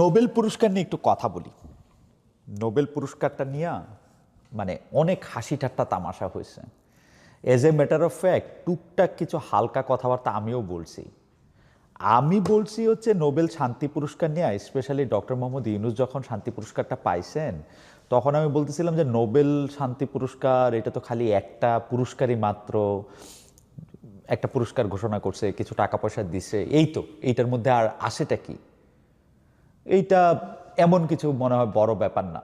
Nobel পুরস্কার নিয়ে একটু কথা বলি। নোবেল পুরস্কারটা নিয়ে মানে অনেক হাসি ঠাট্টা তামাশা হয়েছে। As a matter of fact টুকটাক কিছু হালকা কথাবার্তা আমিও বলছি। আমি বলছি হচ্ছে নোবেল শান্তি পুরস্কার নিয়ে, স্পেশালি ডক্টর মোহাম্মদ ইউনূস যখন শান্তি পুরস্কারটা পাইছেন তখন আমি বলতেছিলাম যে নোবেল শান্তি পুরস্কার এটা তো খালি একটা পুরস্কারই মাত্র, একটা পুরস্কার ঘোষণা করছে, কিছু টাকা পয়সা দিছে, এই তো, এইটার মধ্যে আর আসেটা কি? এইটা এমন কিছু মনে হয় বড় ব্যাপার না।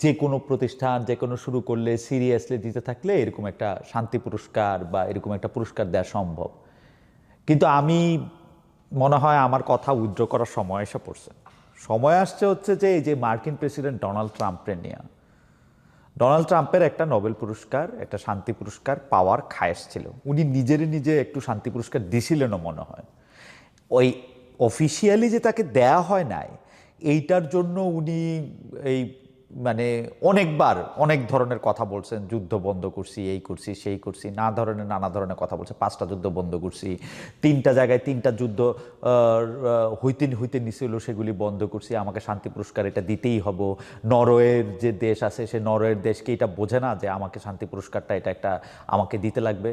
যে কোনো প্রতিষ্ঠান যে কোনো শুরু করলে সিরিয়াসলি দিতে থাকলে এরকম একটা শান্তি পুরস্কার বা এরকম একটা পুরস্কার দেওয়া সম্ভব। কিন্তু আমি মনে হয় আমার কথা উইথড্র করার সময় এসে পড়ছে। সময় আসছে হচ্ছে যে এই যে মার্কিন প্রেসিডেন্ট ডোনাল্ড ট্রাম্পের নিয়ে, ডোনাল্ড ট্রাম্পের একটা নোবেল পুরস্কার, একটা শান্তি পুরস্কার পাওয়ার খায়েশ ছিল। উনি নিজেরই নিজে একটু শান্তি পুরস্কার দিছিলেনও মনে হয়। ওই অফিসিয়ালি যে তাকে দেয়া হয় নাই, এইটার জন্য উনি এই মানে অনেকবার অনেক ধরনের কথা বলছেন, যুদ্ধ বন্ধ করছি, এই করছি সেই করছি, নানা ধরনের কথা বলছে, 5টা যুদ্ধ বন্ধ করছি, 3টা জায়গায় 3টা যুদ্ধ হইতে হইতে নিছিল, সেগুলি বন্ধ করছি, আমাকে শান্তি পুরস্কার এটা দিতেই হবো। নরওয়ের যে দেশ আছে সে নরওয়ের দেশকে এটা বোঝে না যে আমাকে শান্তি পুরস্কারটা এটা একটা আমাকে দিতে লাগবে।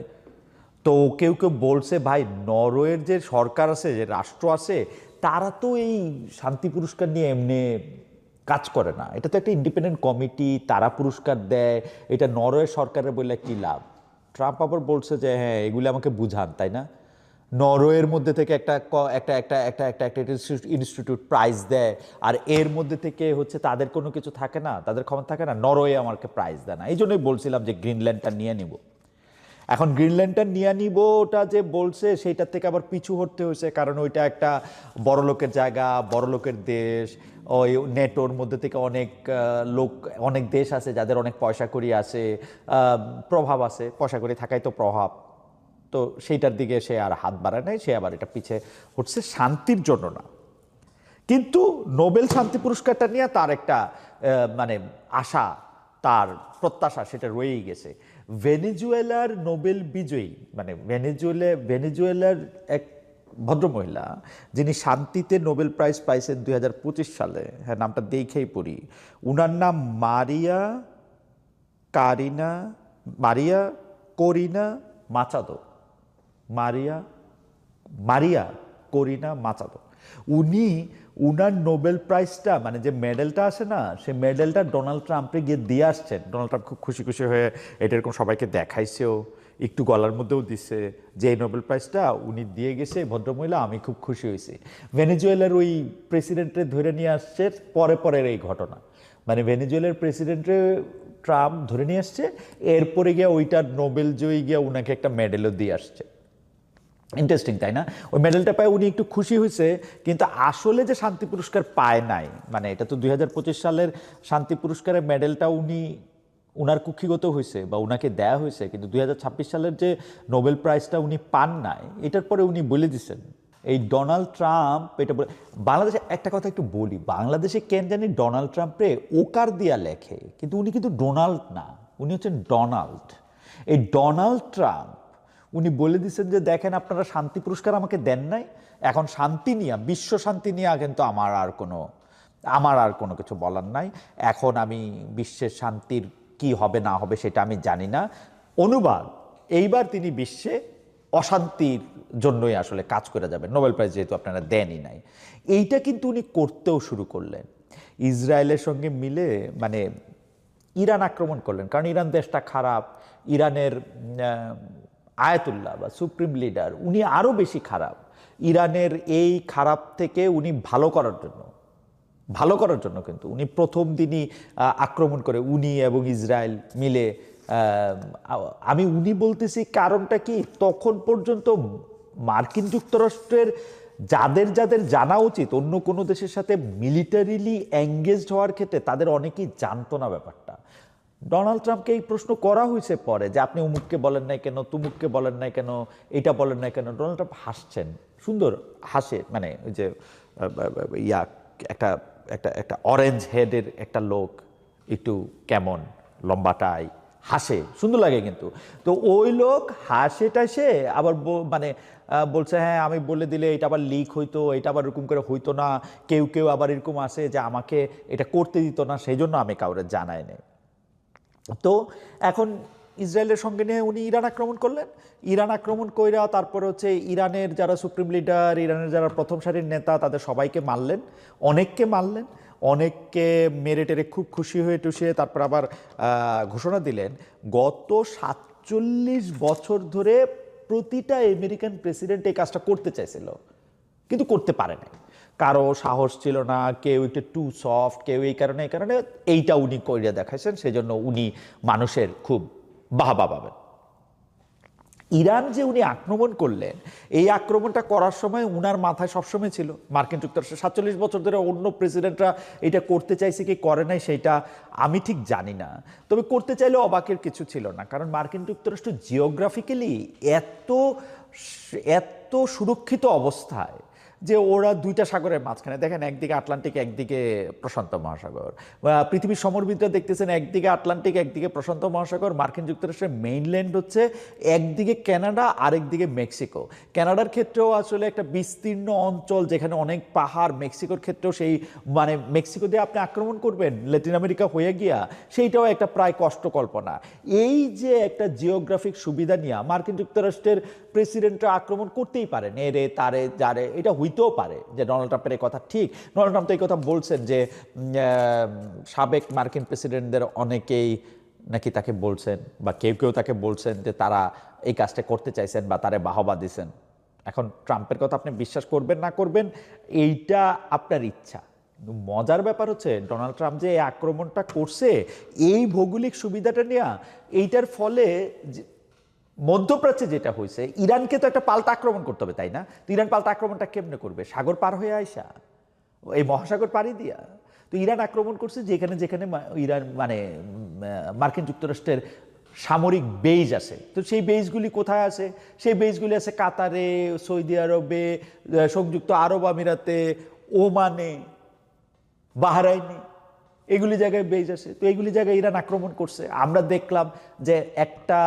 তো কেউ কেউ বলছে ভাই নরওয়ের যে সরকার আছে, যে রাষ্ট্র আছে, তারা তো এই শান্তি পুরস্কার নিয়ে এমনি কাজ করে না, এটা তো একটা ইন্ডিপেন্ডেন্ট কমিটি, তারা পুরস্কার দেয়, এটা নরওয়ের সরকারের বললে কি লাভ? ট্রাম্প আবার বলছে যে হ্যাঁ এগুলি আমাকে বুঝান, তাই না? নরওয়ের মধ্যে থেকে একটা ইনস্টিটিউট প্রাইজ দেয়, আর এর মধ্যে থেকে হচ্ছে তাদের কোনো কিছু থাকে না, তাদের ক্ষমতা থাকে না, নরওয়ে আমাকে প্রাইজ দেয় না। এই জন্যই বলছিলাম যে গ্রিনল্যান্ডটা নিয়ে নিব। এখন গ্রিনল্যান্ডটা নিয়ে নিব ওটা যে বলছে সেইটার থেকে আবার পিছু হটতে হয়েছে, কারণ ওইটা একটা বড় লোকের জায়গা, বড় লোকের দেশ। ওই নেটোর মধ্যে থেকে অনেক লোক, অনেক দেশ আছে যাদের অনেক পয়সা কড়ি আছে, প্রভাব আছে, পয়সা কড়ি থাকাই তো প্রভাব। তো সেইটার দিকে সে আর হাত বাড়ায় নাই, সে আবার এটা পিছে হচ্ছে, শান্তির জন্য না। কিন্তু নোবেল শান্তি পুরস্কারটা নিয়ে তার একটা মানে আশা, তার প্রত্যাশা সেটা রয়েই গেছে। ভেনেজুয়েলার নোবেল বিজয়ী, মানে ভেনেজুয়েলার এক ভদ্রমহিলা যিনি শান্তিতে নোবেল প্রাইজ পাইছেন 2025 সালে, হ্যাঁ নামটা দেখেই পড়ি, উনার নাম কারিনা মারিয়া করিনা মাচাদো। মারিয়া মারিয়া করিনা মাচাদো। উনি উনার নোবেল প্রাইজটা, মানে যে মেডেলটা আসে না, সে মেডেলটা ডোনাল্ড ট্রাম্পে গিয়ে দিয়ে আসছেন। ডোনাল্ড ট্রাম্প খুব খুশি খুশি হয়ে এটা এরকম সবাইকে দেখাইছেও, একটু গলার মধ্যেও দিচ্ছে যে এই নোবেল প্রাইজটা উনি দিয়ে গেছে ভদ্রমহিলা, আমি খুব খুশি হয়েছি। ভেনেজুয়েলার ওই প্রেসিডেন্টের ধরে নিয়ে আসছে পরের এই ঘটনা, মানে ভেনেজুয়েলার প্রেসিডেন্টে ট্রাম্প ধরে নিয়ে আসছে, এরপরে গিয়ে ওইটার নোবেল জয়ী গিয়ে উনাকে একটা মেডেলও দিয়ে আসছে। ইন্টারেস্টিং, তাই না? ওই মেডেলটা পায় উনি একটু খুশি হয়েছে, কিন্তু আসলে যে শান্তি পুরস্কার পায় নাই, মানে এটা তো 2025 সালের শান্তি পুরস্কারের মেডেলটা উনার কুক্ষিগত হয়েছে বা উনাকে দেয়া হয়েছে, কিন্তু 2026 সালের যে নোবেল প্রাইজটা উনি পান নাই, এটার পরে উনি বলে দিচ্ছেন এই ডোনাল্ড ট্রাম্প এটা বলে। বাংলাদেশে একটা কথা একটু বলি, বাংলাদেশে কেন জানি ডোনাল্ড ট্রাম্পে ওকার দিয়া লেখে, কিন্তু উনি কিন্তু ডোনাল্ড না, উনি হচ্ছেন ডোনাল্ড। এই ডোনাল্ড ট্রাম্প উনি বলে দিচ্ছেন যে দেখেন আপনারা শান্তি পুরস্কার আমাকে দেন নাই, এখন শান্তি নিয়ে, বিশ্ব শান্তি নিয়ে কিন্তু আমার আর কোনো কিছু বলার নাই, এখন আমি বিশ্বের শান্তির কি হবে না হবে সেটা আমি জানি না। অনুবাদ, এইবার তিনি বিশ্বে অশান্তির জন্যই আসলে কাজ করে যাবেন, নোবেল প্রাইজ যেহেতু আপনারা দেনই নাই। এইটা কিন্তু উনি করতেও শুরু করলেন। ইসরায়েলের সঙ্গে মিলে মানে ইরান আক্রমণ করলেন, কারণ ইরান দেশটা খারাপ, ইরানের আয়াতুল্লাহ বা সুপ্রিম লিডার উনি আরও বেশি খারাপ। ইরানের এই খারাপ থেকে উনি ভালো করার জন্য কিন্তু উনি প্রথম দিনই আক্রমণ করে, উনি এবং ইসরায়েল মিলে। উনি বলতেছি কারণটা কি, তখন পর্যন্ত মার্কিন যুক্তরাষ্ট্রের যাদের যাদের জানা উচিত অন্য কোনো দেশের সাথে মিলিটারিলি এঙ্গেজড হওয়ার ক্ষেত্রে, তাদের অনেকেই জানতো না ব্যাপারটা। ডোনাল্ড ট্রাম্পকে এই প্রশ্ন করা হয়েছে পরে যে আপনি অমুককে বলেন নাই কেন, তুমুককে বলেন নাই কেন, এটা বলেন নাই কেন। ডোনাল্ড ট্রাম্প হাসছেন, সুন্দর হাসে, মানে ওই যে ইয়া একটা একটা একটা অরেঞ্জ হেডের একটা লোক, একটু কেমন লম্বাটাই, হাসে, সুন্দর লাগে কিন্তু। তো ওই লোক হাসে টাসে আবার মানে বলছে হ্যাঁ আমি বলে দিলে এটা আবার লিক হইতো, এটা আবার এরকম করে হইতো না, কেউ কেউ আবার এরকম আসে যে আমাকে এটা করতে দিত না, সেই জন্য আমি কাউরে জানাই নাই। তো এখন ইসরায়েলের সঙ্গে নিয়ে উনি ইরান আক্রমণ করলেন। ইরান আক্রমণ কইরা তারপর হচ্ছে ইরানের যারা সুপ্রিম লিডার, ইরানের যারা প্রথম সারির নেতা, তাদের সবাইকে মারলেন, অনেককে মারলেন, অনেককে মেরে টেরে খুব খুশি হয়ে টুসে তারপর আবার ঘোষণা দিলেন গত 47 বছর ধরে প্রতিটা আমেরিকান প্রেসিডেন্ট এই কাজটা করতে চাইছিল, কিন্তু করতে পারে নাই। কারো সাহস ছিল না, কেউ একটু টু সফট, কেউ এই কারণে এইটা উনি কইরা দেখাইছেন, সেজন্য উনি মানুষের খুব বাহবা পাবেন। ইরান যে উনি আক্রমণ করলেন, এই আক্রমণটা করার সময় উনার মাথায় সবসময় ছিল মার্কিন যুক্তরাষ্ট্র 47 বছর ধরে অন্য প্রেসিডেন্টরা এটা করতে চাইছে কি করে নাই সেটা আমি ঠিক জানি না, তবে করতে চাইলেও অবাকের কিছু ছিল না, কারণ মার্কিন যুক্তরাষ্ট্র জিওগ্রাফিক্যালি এত এত সুরক্ষিত অবস্থায় যে ওরা দুইটা সাগরের মাঝখানে, দেখেন একদিকে আটলান্টিক একদিকে প্রশান্ত মহাসাগর, পৃথিবীর সমরবিদরা দেখতেছেন একদিকে আটলান্টিক একদিকে প্রশান্ত মহাসাগর, মার্কিন যুক্তরাষ্ট্রের মেইনল্যান্ড হচ্ছে একদিকে কানাডা আরেকদিকে মেক্সিকো। কানাডার ক্ষেত্রেও আসলে একটা বিস্তীর্ণ অঞ্চল যেখানে অনেক পাহাড়, মেক্সিকোর ক্ষেত্রেও সেই মানে মেক্সিকো দিয়ে আপনি আক্রমণ করবেন ল্যাটিন আমেরিকা হয়ে গিয়া, সেইটাও একটা প্রায় কষ্টকল্পনা। এই যে একটা জিওগ্রাফিক সুবিধা নিয়ে মার্কিন যুক্তরাষ্ট্রের প্রেসিডেন্টরা আক্রমণ করতেই পারেন, এরে তারে যারে, এটা হইতেও পারে যে ডোনাল্ড ট্রাম্পের কথা ঠিক। ডোনাল্ড ট্রাম্প তো এই কথা বলছেন যে সাবেক মার্কিন প্রেসিডেন্টদের অনেকেই নাকি তাকে বলছেন বা কেউ কেউ তাকে বলছেন যে তারা এই কাজটা করতে চাইছেন বা তারে বাহবা দিছেন। এখন ট্রাম্পের কথা আপনি বিশ্বাস করবেন না করবেন এইটা আপনার ইচ্ছা, মজার ব্যাপার হচ্ছে ডোনাল্ড ট্রাম্প যে এই আক্রমণটা করছে এই ভৌগোলিক সুবিধাটা নিয়ে, এইটার ফলে মধ্যপ্রাচ্যে যেটা হয়েছে, ইরানকে তো একটা পাল্টা আক্রমণ করতে হবে, তাই না? তো ইরান পাল্টা আক্রমণটা কেমনে করবে? সাগর পার হয়ে আইসা, এই মহাসাগর পাড়ি দিয়া। তো ইরান আক্রমণ করছে যেখানে যেখানে ইরান মানে মার্কিন যুক্তরাষ্ট্রের সামরিক বেজ আছে। তো সেই বেজগুলি কোথায় আছে? সেই বেজগুলি আছে কাতারে, সৌদি আরবে, সংযুক্ত আরব আমিরাতে, ওমানে, বাহরাইনে, এগুলি জায়গায় বেজ আছে। তো এইগুলি জায়গায় ইরান আক্রমণ করছে। আমরা দেখলাম যে একটা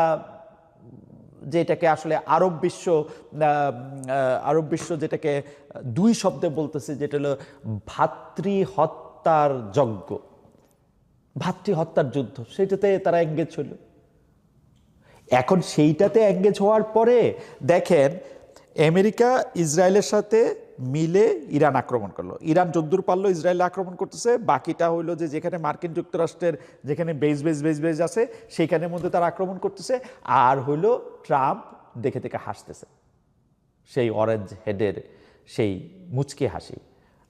যেটাকে আসলে আরব বিশ্ব যেটাকে দুই শব্দে বলতেছে, যেটা হলো ভাতৃহত্যার যজ্ঞ, ভাতৃহত্যার যুদ্ধ, সেটাতে তারা এঙ্গেজ হলো। এখন সেইটাতে এঙ্গেজ হওয়ার পরে দেখেন আমেরিকা ইসরায়েলের সাথে মিলে ইরান আক্রমণ করলো। ইরান যদ্দূর পারলো ইসরায়েল আক্রমণ করতেছে, বাকিটা হইলো যে যেখানে মার্কিন যুক্তরাষ্ট্রের যেখানে বেজ আছে সেইখানের মধ্যে তারা আক্রমণ করতেছে। আর হইলো ট্রাম্প দেখে দেখে হাসতেছে, সেই অরেঞ্জ হেডের সেই মুচকি হাসি।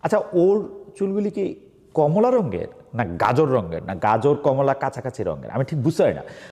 আচ্ছা, ওর চুলগুলি কি কমলা রঙের না গাজর রঙের, না গাজর কমলা কাছাকাছি রঙের, আমি ঠিক বুঝতে পারি না।